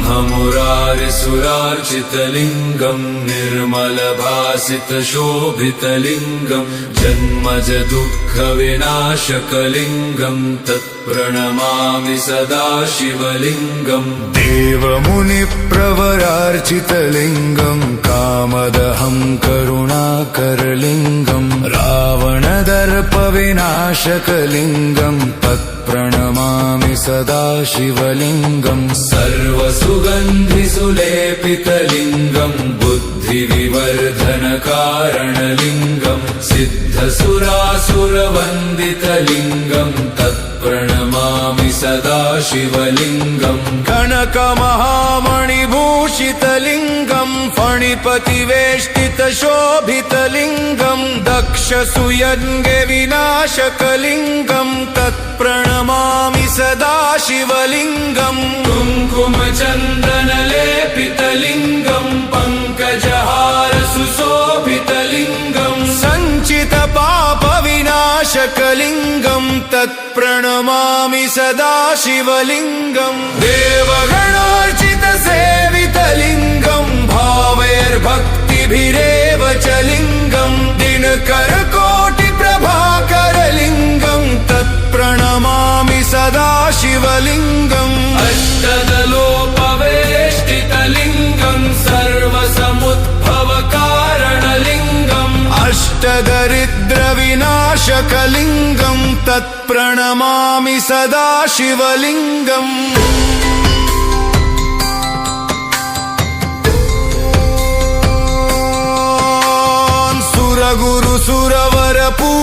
ब्रह्ममुरारिसुरार्चितलिङ्गम् निर्मलभासितशोभितलिङ्गम् जन्मज दुःखविनाशकलिङ्गम् तत्प्रणमामि सदा शिवलिङ्गम् देवमुनिप्रवरार्चितलिङ्गम् कामदहं करुणाकरलिङ्गम् रावणदर्पविनाशकलिङ्गम् तत्प्रणमामि सदा शिवलिङ्गम् सर्वसुगन्धिसुलेपितलिङ्गम् बुद्धिविवर्धनकारणलिङ्गम् सिद्धसुरासुरवन्दितलिङ्गम् तत्प्रणमामि सदा शिवलिङ्गम् कनकमहामणिभूषितलिङ्गम् फणिपतिवेष्टितशोभितलिङ्गम् दक्षसुयज्ञे विनाशकलिङ्गम् तत्प्रणमामि सदा शिवलिङ्गम् कुङ्कुमचन्दनलेपितलिङ्गम् पङ्कजहारसुशोभितलिङ्गम् सञ्चितपापविनाशकलिङ्गम् तत्प्रणमामि सदा शिवलिङ्गम् देवगणार्चितसेवितलिङ्गम् भावैर्भक्तिभिरेव च लिङ्गम् दिनकरकोटिप्रभाकरलिङ्गम् तत्प्रणमामि सदा शिवलिङ्गम् अष्टदलोपवेष्टितलिङ्गम् सर्वसमुद्भवकारणलिङ्गम् अष्टदरिद्रविनाशकलिङ्गम् तत्प्रणमामि सदा शिवलिङ्गम्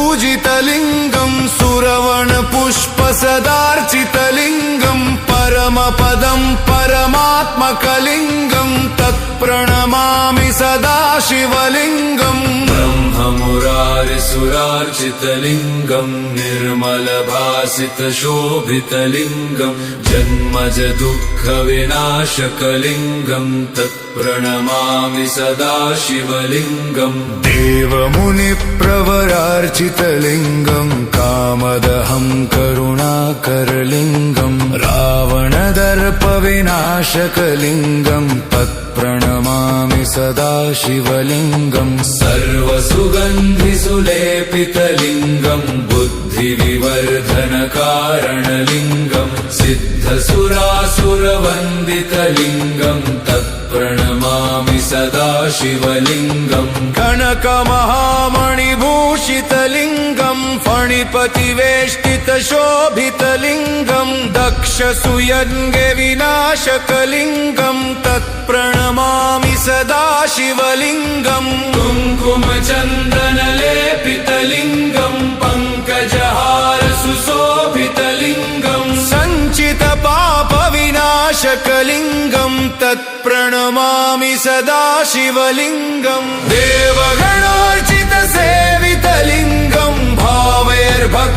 सुरगुरुसुरवरपूजितलिङ्गम् सुरवणपुष्पसदार्चितलिङ्गम् परमपदम् परमात्मकलिङ्गम् तत्प्रणमामि सदा शिवलिङ्गम् ब्रह्ममुरारिसुरार्चितलिङ्गम् निर्मलभासितशोभितलिङ्गम् जन्मज दुःखविनाशकलिङ्गम् तत्प्रणमामि सदा शिवलिङ्गम् देवमुनिप्रवरार्चितलिङ्गम् कामदहं करुणाकरलिङ्गम् रावणदर्पविनाशकलिङ्गम् तत्प्रणमामि सदा शिवलिङ्गम् सर्वसुगन्धिसुलेपितलिङ्गम् बुद्धिविवर्धनकारणलिङ्गम् सिद्धसुरासुरवन्दितलिङ्गम् तत्प्रणमामि सदा शिवलिङ्गम् कनकमहामणिभूषितलिङ्गम् फणिपतिवेष्टितशोभितलिङ्गम् दक्षसुयज्ञे विनाशकलिङ्गम् तत्प्रणमामि सदा शिवलिङ्गम् कुङ्कुमचन्दनलेपितलिङ्गम् पङ्कजहारसुशोभितलिङ्गम् सञ्चितपापविनाशकलिङ्गम् तत्प्रणमामि सदा शिवलिङ्गम् देवगणार्चितसेवितलिङ्गम् भावैर्भक्तिभिरेव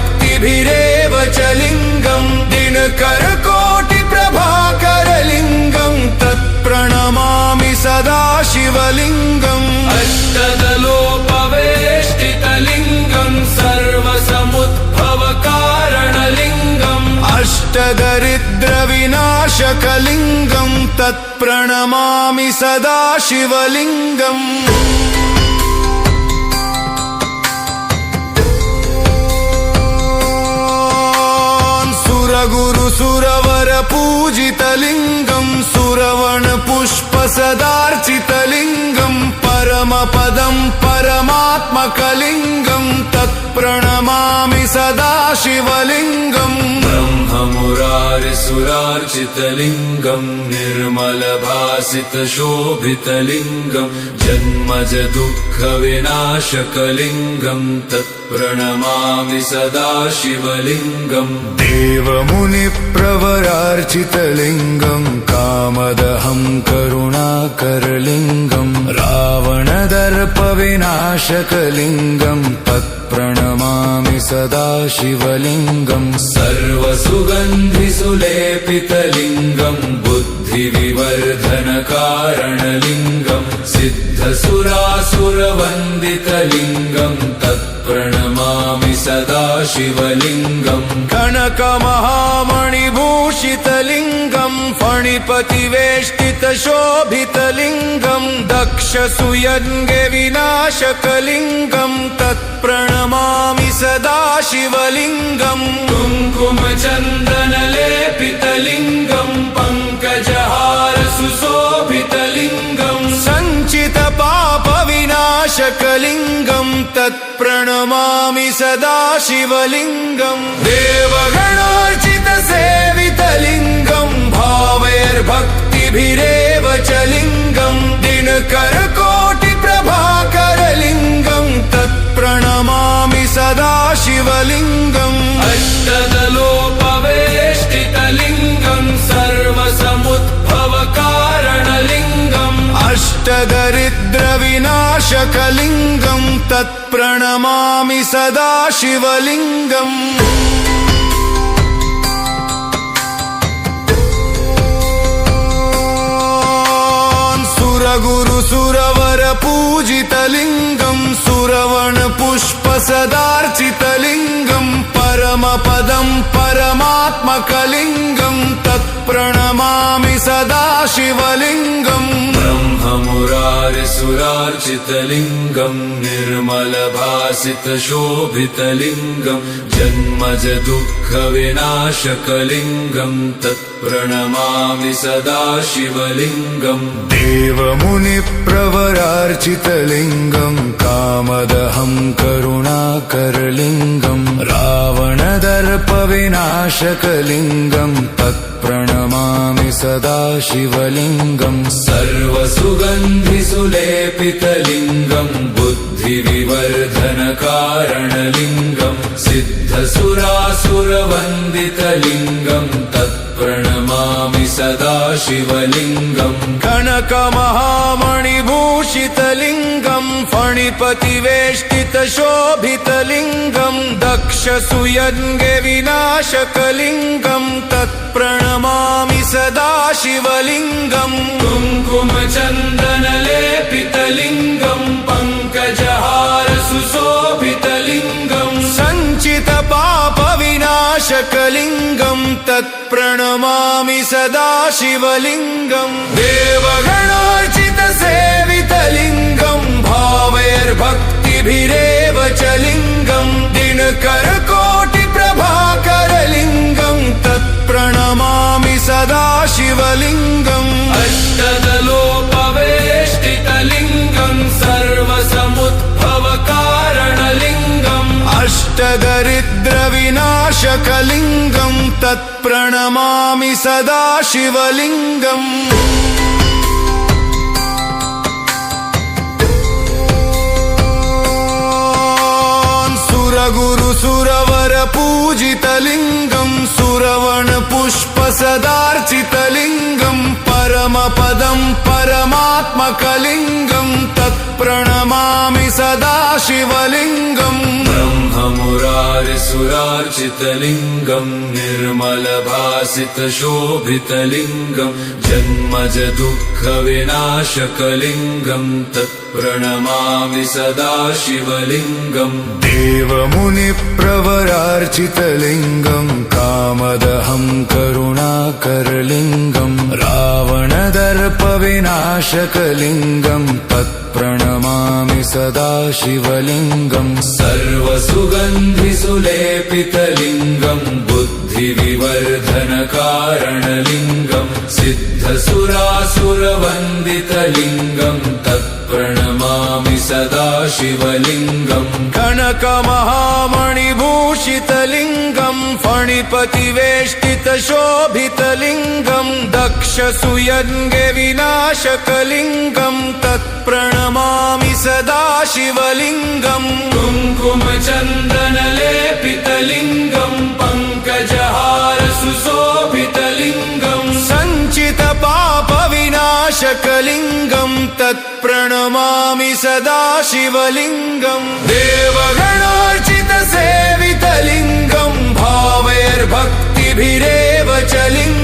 च लिङ्गम् दिनकरकोटिप्रभाकरलिङ्गम् तत्प्रणमामि सदा शिवलिङ्गम् अष्टदलोपवेष्टितलिङ्गम् सर्वसमुद्भवकारणलिङ्गम् अष्टदरिद्रविनाशकलिङ्गम् तत्प्रणमामि सदा शिवलिङ्गम् सुरगुरुसुरवरपूजितलिङ्गम् सुरवणपुष्पसदार्चितलिङ्गम् परमपदम् परमात्मकलिङ्गम् तत्प्रणमामि सदा शिवलिङ्गम् ब्रह्ममुरारिसुरार्चितलिङ्गम् निर्मलभासितशोभितलिङ्गम् जन्मज दुःखविनाशकलिङ्गम् तत्प्रणमामि सदा शिवलिङ्गम् देवमुनिप्रवरार्चितलिङ्गम् कामदहं करुणाकरलिङ्गम् रावणदर्पविनाशकलिङ्गम् तत्प्रणमामि सदा शिवलिङ्गम् सर्वसुगन्धिसुलेपितलिङ्गम् बुद्धिविवर्धनकारणलिङ्गम् सिद्धसुरासुरवन्दितलिङ्गम् तत् तत्प्रणमामि सदा शिवलिङ्गम् कनकमहामणिभूषितलिङ्गम् फणिपतिवेष्टितशोभितलिङ्गम् दक्षसूयज्ञे विनाशकलिङ्गम् तत्प्रणमामि सदा शिवलिङ्गम् कुङ्कुमचन्दनलेपितलिङ्गम् पङ्कजहार सुशोभितलिङ्गम् सञ्चितपापविनाशकलिङ्गम् तत्प्रणमामि सदा शिवलिङ्गम् देवगणार्चितसेवितलिङ्गम् भावैर्भक्तिभिरेव च लिङ्गम् दिनकरकोटिप्रभाकरलिङ्गम् तत्प्रणमामि सदा शिवलिङ्गम् अष्टदलोपवेष्टितलिङ्गम् सर्वसमुद्भवकारणलिङ्गम् अष्टदरिद्रविनाशकलिङ्गम् तत्प्रणमामि सदा शिवलिङ्गम् सुरगुरुसुरवरपूजितलिङ्गम् सुरवणपुष्पसदार्चितलिङ्गम् परमपदम् परमात्मकलिङ्गम् तत्प्रणमामि सदा शिवलिङ्गम् ब्रह्ममुरारिसुरार्चितलिङ्गम् निर्मलभासितशोभितलिङ्गम् जन्मज दुःखविनाशकलिङ्गम् तत्प्रणमामि सदा शिवलिङ्गम् देवमुनिप्रवरार्चितलिङ्गम् कामदहम् करुणाकरलिङ्गम् रावणदर्पविनाशकलिङ्गम् तत्प्रणमामि सदा शिवलिङ्गम् सर्वसुगन्धिसुलेपितलिङ्गम् बुद्धिविवर्धनकारणलिङ्गम् सिद्धसुरासुरवन्दितलिङ्गम् तत्प्रणमामि सदा शिवलिङ्गम् कनकमहामणिभूषितलिङ्गम् फणिपतिवेष्टितशोभितलिङ्गम् दक्षसूयज्ञे विनाशकलिङ्गम् तत्प्रणमामि सदा शिवलिङ्गम् कुङ्कुमचन्दनलेपितलिङ्गम् पङ्कजहार सुशोभितलिङ्गम् सञ्चितपापविनाशकलिङ्गम् तत्प्रणमामि सदा शिवलिङ्गम् देवगणार्चितसेवितलिङ्गम् भावैर्भक्तिभिरेव च लिङ्गम् दिनकरकोटिप्रभाकरलिङ्गम् तत्प्रणमामि सदा शिवलिङ्गम् अष्टदलोपवेष्टितलिङ्गम् सर्वसमुद्भवकारणलिङ्गम् अष्टदरिद्रविनाशकलिङ्गम् तत्प्रणमामि सदा शिवलिङ्गम् सुरगुरुसुरवरपूजितलिङ्गम् सुरवणपुष्पसदार्चितलिङ्गम् परमपदम् परमात्मकलिङ्गम् तत्प्रणमामि सदा शिवलिङ्गम् ब्रह्ममुरारिसुरार्चितलिङ्गम् निर्मलभासितशोभितलिङ्गम् जन्मज दुःखविनाशकलिङ्गम् तत्प्रणमामि सदा शिवलिङ्गम् देवमुनिप्रवरार्चितलिङ्गम् कामदहम् करुणाकरलिङ्गम् रावणदर्पविनाशकलिङ्गम् तत्प्रणमामि सदा शिवलिङ्गम् सर्वसुगन्धिसुलेपितलिङ्गम् बुद्धिविवर्धनकारणलिङ्गम् सिद्धसुरासुरवन्दितलिङ्गम् तत्प्रणमामि सदा शिवलिङ्गम् कनकमहामणिभूषितलिङ्गम् फणिपतिवेष्टितशोभितलिङ्गम् दक्षसूयज्ञे विनाशकलिङ्गम् तत्प्रणमामि सदा शिवलिङ्गम् कुङ्कुमचन्दनलेपितलिङ्गम् पङ्कजहार सुशोभितलिङ्गम् सञ्चितपापविनाशकलिङ्गम् तत्प्रणमामि सदा शिवलिङ्गम् देवगणार्चितसेवितलिङ्गम् भावैर्भक्तिभिरेव च लिङ्गम्